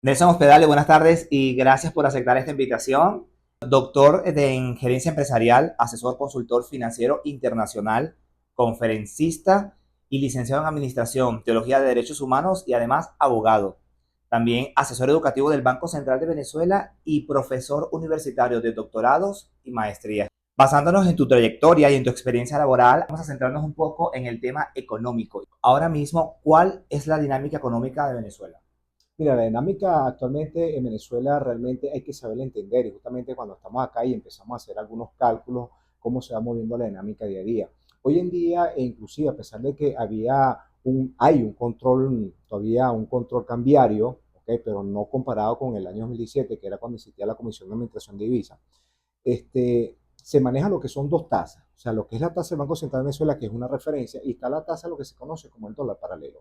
Nelson Hospedale, buenas tardes y gracias por aceptar esta invitación. Doctor en gerencia empresarial, asesor consultor financiero internacional, conferencista y licenciado en administración, teología de derechos humanos y además abogado. También asesor educativo del Banco Central de Venezuela y profesor universitario de doctorados y maestrías. Basándonos en tu trayectoria y en tu experiencia laboral, vamos a centrarnos un poco en el tema económico. Ahora mismo, ¿cuál es la dinámica económica de Venezuela? Mira, la dinámica actualmente en Venezuela realmente hay que saberla entender y justamente cuando estamos acá y empezamos a hacer algunos cálculos, cómo se va moviendo la dinámica día a día. Hoy en día, e inclusive a pesar de que hay un control, todavía un control cambiario, ¿ok? Pero no comparado con el año 2017, que era cuando existía la Comisión de Administración de Divisas, se maneja lo que son dos tasas, o sea, lo que es la tasa del Banco Central de Venezuela, que es una referencia, y está la tasa, lo que se conoce como el dólar paralelo.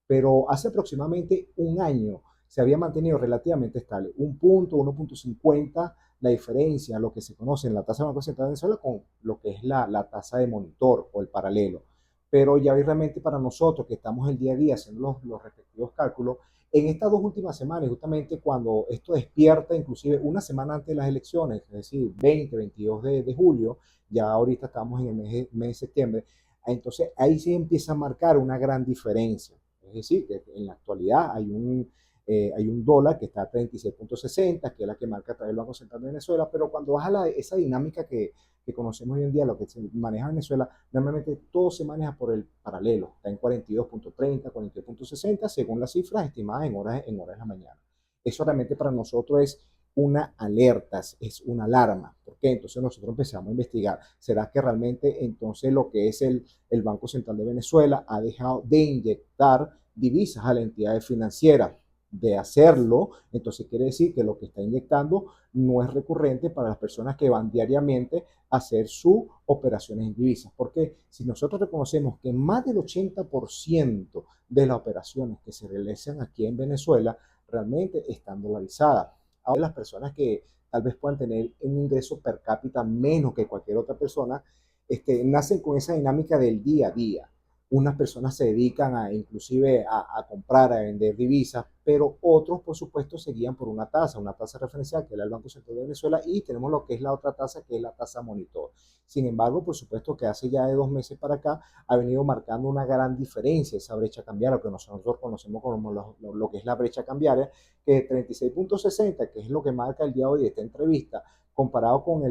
Pero hace aproximadamente un año se había mantenido relativamente estable, un punto, 1.50 la diferencia, lo que se conoce en la tasa del Banco Central de Venezuela con lo que es la tasa de monitor o el paralelo. Pero ya hoy realmente para nosotros que estamos el día a día haciendo los respectivos cálculos, en estas dos últimas semanas, justamente cuando esto despierta, inclusive una semana antes de las elecciones, es decir, 20, 22 de julio, ya ahorita estamos en el mes de septiembre, entonces ahí sí empieza a marcar una gran diferencia. Es decir, que en la actualidad hay un dólar que está a 36.60, que es la que marca el Banco Central de Venezuela, pero cuando baja esa dinámica que conocemos hoy en día, lo que se maneja en Venezuela, normalmente todo se maneja por el paralelo, está en 42.30, 42.60, según las cifras estimadas en horas de la mañana. Eso realmente para nosotros es una alerta, es una alarma. ¿Por qué? Entonces nosotros empezamos a investigar. ¿Será que realmente entonces lo que es el Banco Central de Venezuela ha dejado de inyectar divisas a la entidad financiera? De hacerlo, entonces quiere decir que lo que está inyectando no es recurrente para las personas que van diariamente a hacer sus operaciones en divisas. Porque si nosotros reconocemos que más del 80% de las operaciones que se realizan aquí en Venezuela realmente están dolarizadas. Ahora las personas que tal vez puedan tener un ingreso per cápita menos que cualquier otra persona, nacen con esa dinámica del día a día. Unas personas se dedican inclusive a comprar, a vender divisas, pero otros, por supuesto, se guían por una tasa referencial que es el Banco Central de Venezuela, y tenemos lo que es la otra tasa, que es la tasa monitor. Sin embargo, por supuesto que hace ya de 2 meses para acá ha venido marcando una gran diferencia esa brecha cambiaria, lo que nosotros conocemos como lo que es la brecha cambiaria, que 36.60, que es lo que marca el día de hoy de esta entrevista, comparado con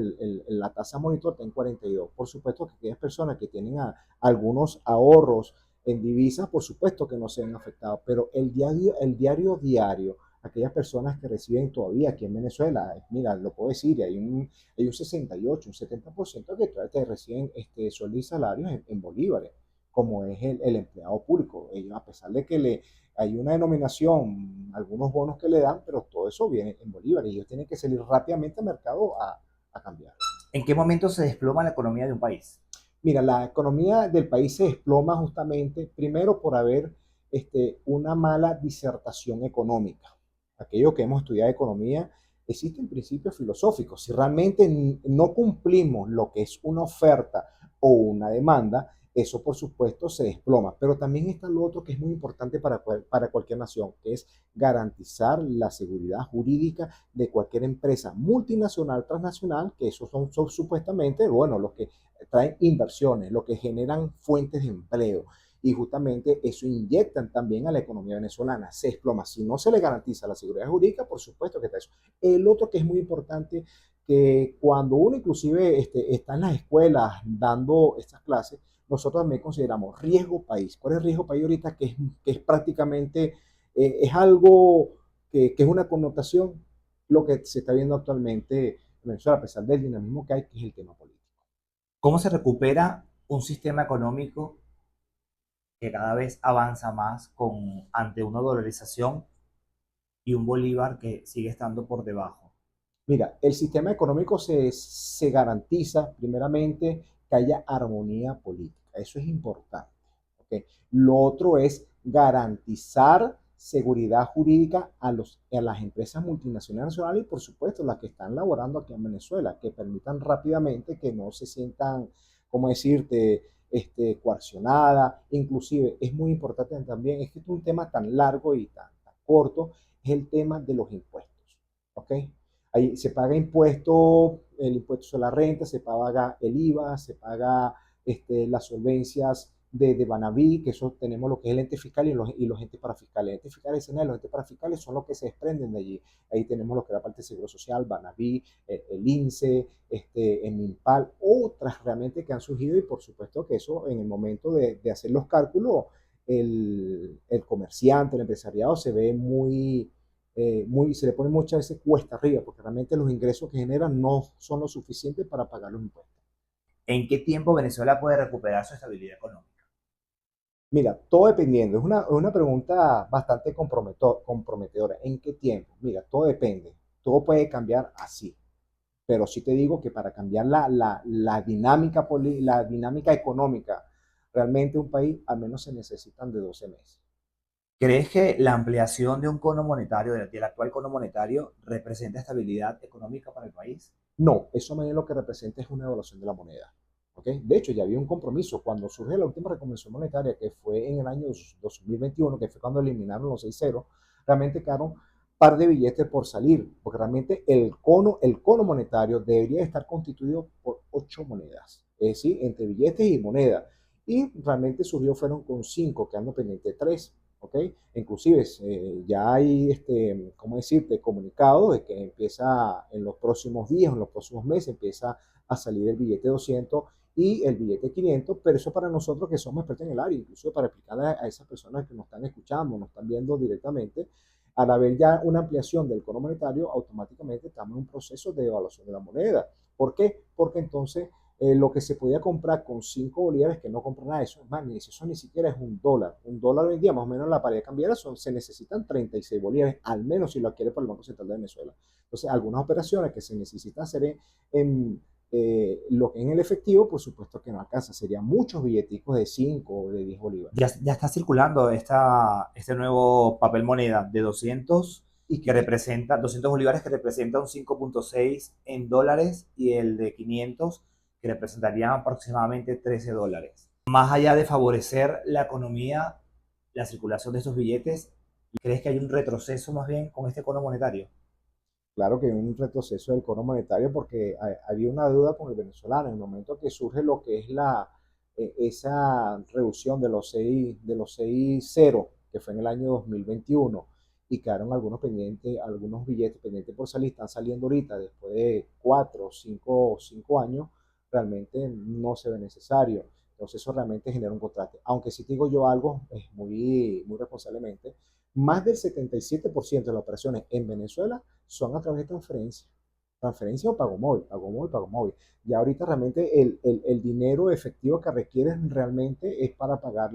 la tasa monitor, está en 42. Por supuesto que aquellas personas que tienen algunos ahorros en divisas, por supuesto que no se ven afectados, pero el diario, aquellas personas que reciben todavía aquí en Venezuela, mira, lo puedo decir, hay un 68, un 70% que todavía te reciben sueldos y salarios en bolívares, como es el empleado público. Ellos, a pesar de que hay una denominación, algunos bonos que le dan, pero todo eso viene en bolívares y ellos tienen que salir rápidamente al mercado a cambiar. ¿En qué momento se desploma la economía de un país? Mira, la economía del país se desploma justamente, primero por haber una mala disertación económica. Aquello que hemos estudiado economía, existen principios filosóficos. Si realmente no cumplimos lo que es una oferta o una demanda, eso por supuesto se desploma. Pero también está lo otro que es muy importante para cualquier nación, que es garantizar la seguridad jurídica de cualquier empresa multinacional, transnacional, que esos son supuestamente, bueno, los que traen inversiones, lo que generan fuentes de empleo. Y justamente eso inyectan también a la economía venezolana, se desploma. Si no se le garantiza la seguridad jurídica, por supuesto que está eso. El otro que es muy importante, que cuando uno inclusive está en las escuelas dando estas clases, nosotros también consideramos riesgo país. ¿Cuál es el riesgo país ahorita? Que es prácticamente, es algo que es una connotación, lo que se está viendo actualmente en Venezuela, a pesar del dinamismo que hay, que es el tema político. ¿Cómo se recupera un sistema económico que cada vez avanza más ante una dolarización y un bolívar que sigue estando por debajo? Mira, el sistema económico se garantiza primeramente que haya armonía política. Eso es importante. ¿Ok? Lo otro es garantizar seguridad jurídica a las empresas multinacionales nacionales y por supuesto las que están laborando aquí en Venezuela, que permitan rápidamente que no se sientan, como decirte, coaccionadas. Inclusive es muy importante también, es que es un tema tan largo y tan corto, es el tema de los impuestos, ¿ok? Ahí se paga impuesto, el impuesto sobre la renta, se paga el IVA, se paga las solvencias de Banaví, que eso tenemos lo que es el ente fiscal y los entes parafiscales. El ente fiscal y los entes parafiscales son los que se desprenden de allí. Ahí tenemos lo que es la parte de Seguro Social, Banaví, el INSE, el MINPAL, otras realmente que han surgido y por supuesto que eso en el momento de hacer los cálculos, el comerciante, el empresariado se ve se le pone muchas veces cuesta arriba, porque realmente los ingresos que generan no son lo suficientes para pagar los impuestos. ¿En qué tiempo Venezuela puede recuperar su estabilidad económica? Mira, todo dependiendo, es una pregunta bastante comprometedora. ¿En qué tiempo? Mira, todo depende, todo puede cambiar así, pero sí te digo que para cambiar la dinámica económica realmente un país, al menos se necesitan de 12 meses. ¿Crees que la ampliación de un cono monetario, del actual cono monetario, representa estabilidad económica para el país? No, eso más bien lo que representa es una devaluación de la moneda. ¿Okay? De hecho, ya había un compromiso cuando surge la última reconvención monetaria, que fue en el año 2021, que fue cuando eliminaron los 6 ceros, realmente quedaron par de billetes por salir, porque realmente el cono monetario debería estar constituido por 8 monedas, es decir, entre billetes y moneda. Y realmente surgió, fueron con 5, quedando pendiente 3. ¿Ok? Inclusive ya hay, ¿cómo decirte?, comunicado de que empieza en los próximos días, en los próximos meses, empieza a salir el billete 200 y el billete 500, pero eso para nosotros que somos expertos en el área, incluso para explicarle a esas personas que nos están escuchando, nos están viendo directamente, al haber ya una ampliación del cono monetario, automáticamente estamos en un proceso de devaluación de la moneda. ¿Por qué? Porque entonces lo que se podía comprar con 5 bolívares, que no compra nada de eso, es más, ni eso ni siquiera es un dólar. Un dólar hoy en día, más o menos en la paridad cambiaria, se necesitan 36 bolívares, al menos si lo adquiere por el Banco Central de Venezuela. Entonces, algunas operaciones que se necesitan hacer lo que en el efectivo, por supuesto que no alcanza. Serían muchos billeticos de 5 o de 10 bolívares. Ya está circulando este nuevo papel moneda de 200 Y que 500. representa 200 bolívares, que representa un 5,6 en dólares, y el de 500 que representaría aproximadamente 13 dólares. Más allá de favorecer la economía, la circulación de estos billetes, ¿crees que hay un retroceso más bien con este cono monetario? Claro que hay un retroceso del cono monetario porque había una deuda con el venezolano. En el momento que surge lo que es esa reducción de los 6 ceros, que fue en el año 2021, y quedaron algunos pendientes, algunos billetes pendientes por salir, están saliendo ahorita después de 4 o 5 años, realmente no se ve necesario. Entonces eso realmente genera un contraste. Aunque si te digo yo algo, es muy responsablemente, más del 77% de las operaciones en Venezuela son a través de transferencia o pago móvil, pago móvil, pago móvil. Ya ahorita realmente el dinero efectivo que requieren realmente es para pagar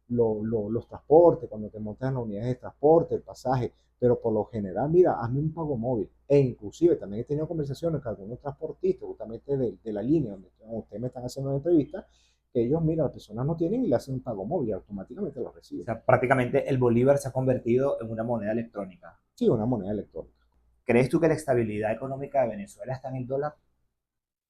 los transportes, cuando te montas en las unidades de transporte, el pasaje, pero por lo general, mira, hazme un pago móvil. E inclusive también he tenido conversaciones con algunos transportistas, justamente de la línea donde ustedes me están haciendo una entrevista, que ellos, mira, las personas no tienen y le hacen un pago móvil y automáticamente lo O reciben. sea, prácticamente el bolívar se ha convertido en una moneda electrónica. Sí, una moneda electrónica. ¿Crees tú que la estabilidad económica de Venezuela está en el dólar?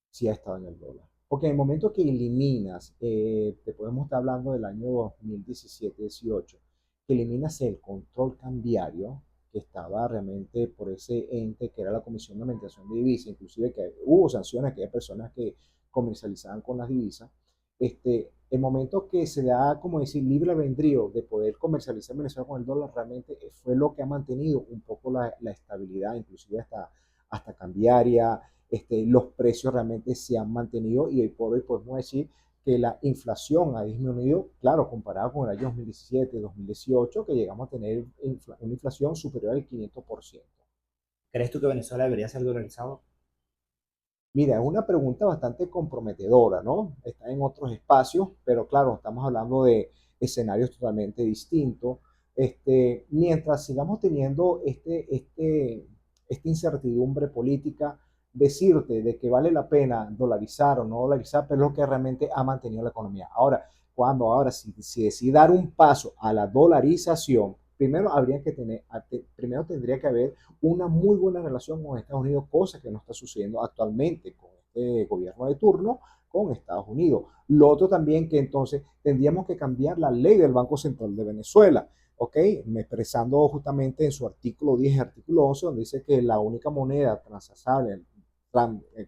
Sí ha estado en el dólar. Porque en el momento que eliminas, te podemos estar hablando del año 2017-18, que eliminas el control cambiario que estaba realmente por ese ente que era la Comisión de Administración de Divisas, inclusive que hubo sanciones a aquellas personas que comercializaban con las divisas, el momento que se da, como decir, libre albedrío de poder comercializar en Venezuela con el dólar, realmente fue lo que ha mantenido un poco la estabilidad, inclusive hasta cambiaria, los precios realmente se han mantenido y hoy por hoy podemos decir que la inflación ha disminuido, claro, comparado con el año 2017, 2018, que llegamos a tener una inflación superior al 500%. ¿Crees tú que Venezuela debería ser dolarizado? Mira, es una pregunta bastante comprometedora, ¿no? Está en otros espacios, pero claro, estamos hablando de escenarios totalmente distintos. Mientras sigamos teniendo esta incertidumbre política, decirte de que vale la pena dolarizar o no dolarizar, pero es lo que realmente ha mantenido la economía. Ahora, si decide dar un paso a la dolarización, primero tendría que haber una muy buena relación con Estados Unidos, cosa que no está sucediendo actualmente con este gobierno de turno con Estados Unidos. Lo otro también que entonces tendríamos que cambiar la ley del Banco Central de Venezuela. ¿ok? Expresando justamente en su artículo 10 y artículo 11, donde dice que la única moneda transable,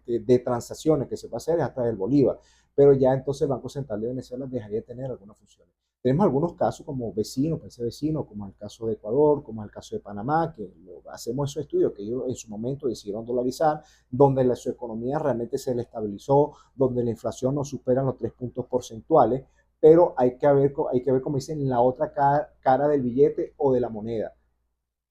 de transacciones que se va a hacer es a través del bolívar, pero ya entonces el Banco Central de Venezuela dejaría de tener algunas funciones. Tenemos algunos casos como vecinos, países vecinos, como el caso de Ecuador, como el caso de Panamá, que hacemos esos estudios que ellos en su momento decidieron dolarizar, donde su economía realmente se le estabilizó, donde la inflación no supera los 3 puntos porcentuales, pero hay que ver como dicen, la otra cara del billete o de la moneda.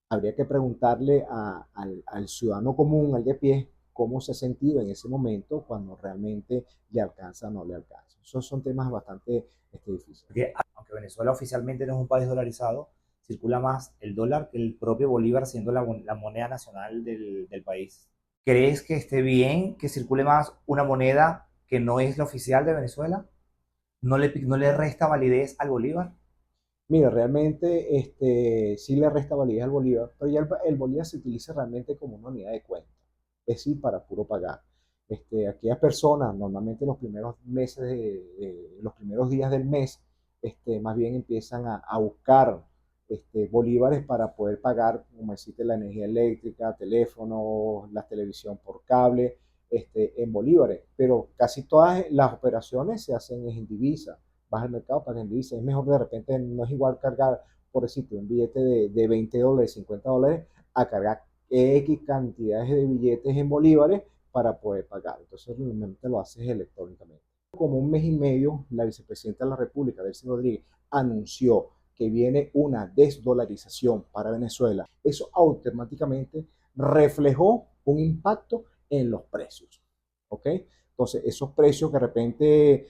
Habría que preguntarle al ciudadano común, al de pie, cómo se ha sentido en ese momento cuando realmente le alcanza o no le alcanza. Esos son temas bastante difíciles. Porque aunque Venezuela oficialmente no es un país dolarizado, circula más el dólar que el propio bolívar, siendo la moneda nacional del país. ¿Crees que esté bien que circule más una moneda que no es la oficial de Venezuela? ¿No le resta validez al bolívar? Mira, realmente sí le resta validez al bolívar, pero ya el bolívar se utiliza realmente como una unidad de cuenta, es decir, para puro pagar. Aquellas personas, normalmente los primeros meses, los primeros días del mes, más bien empiezan a buscar bolívares para poder pagar, como decirte, la energía eléctrica, teléfono, la televisión por cable, en bolívares. Pero casi todas las operaciones se hacen en divisa. Vas al mercado, pagas en divisa. Es mejor de repente, no es igual cargar, por decirte, un billete de $20, $50, a cargar X cantidades de billetes en bolívares para poder pagar. Entonces, realmente lo haces electrónicamente. Como un mes y medio, la vicepresidenta de la República, Delcy Rodríguez, anunció que viene una desdolarización para Venezuela. Eso automáticamente reflejó un impacto en los precios. ¿Ok? Entonces, esos precios que de repente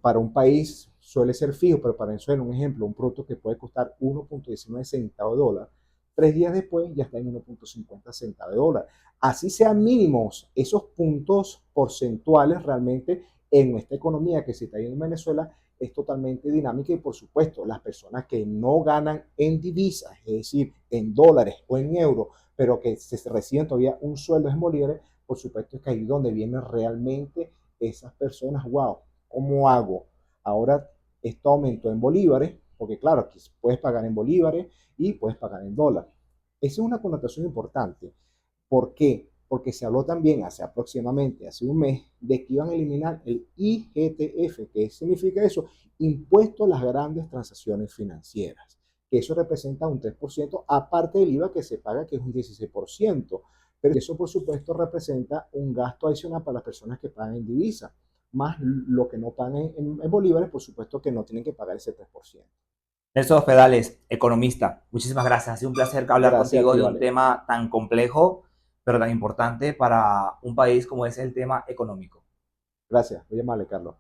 para un país suele ser fijo, pero para Venezuela, un ejemplo, un producto que puede costar 1.19 centavos de dólar, 3 días después ya está en 1.50 centavos de dólar. Así sean mínimos esos puntos porcentuales realmente en nuestra economía que se está yendo en Venezuela es totalmente dinámica y por supuesto las personas que no ganan en divisas, es decir, en dólares o en euros, pero que se reciben todavía un sueldo en bolívares, por supuesto es que ahí es donde vienen realmente esas personas, wow, ¿cómo hago? Ahora esto aumentó en bolívares, porque claro, aquí puedes pagar en bolívares y puedes pagar en dólares. Esa es una connotación importante. ¿Por qué? Porque se habló también hace aproximadamente, hace un mes, de que iban a eliminar el IGTF. ¿Qué significa eso? Impuesto a las grandes transacciones financieras, que eso representa un 3%, aparte del IVA que se paga, que es un 16%. Pero eso, por supuesto, representa un gasto adicional para las personas que pagan en divisa, más lo que no pagan en bolívares, por supuesto que no tienen que pagar ese 3%. Nelson Hospedales, economista, muchísimas gracias. Ha sido un placer hablar Gracias a contigo ti, de un Vale. tema tan complejo, pero tan importante para un país como es el tema económico. Gracias. Muy amable, Carlos.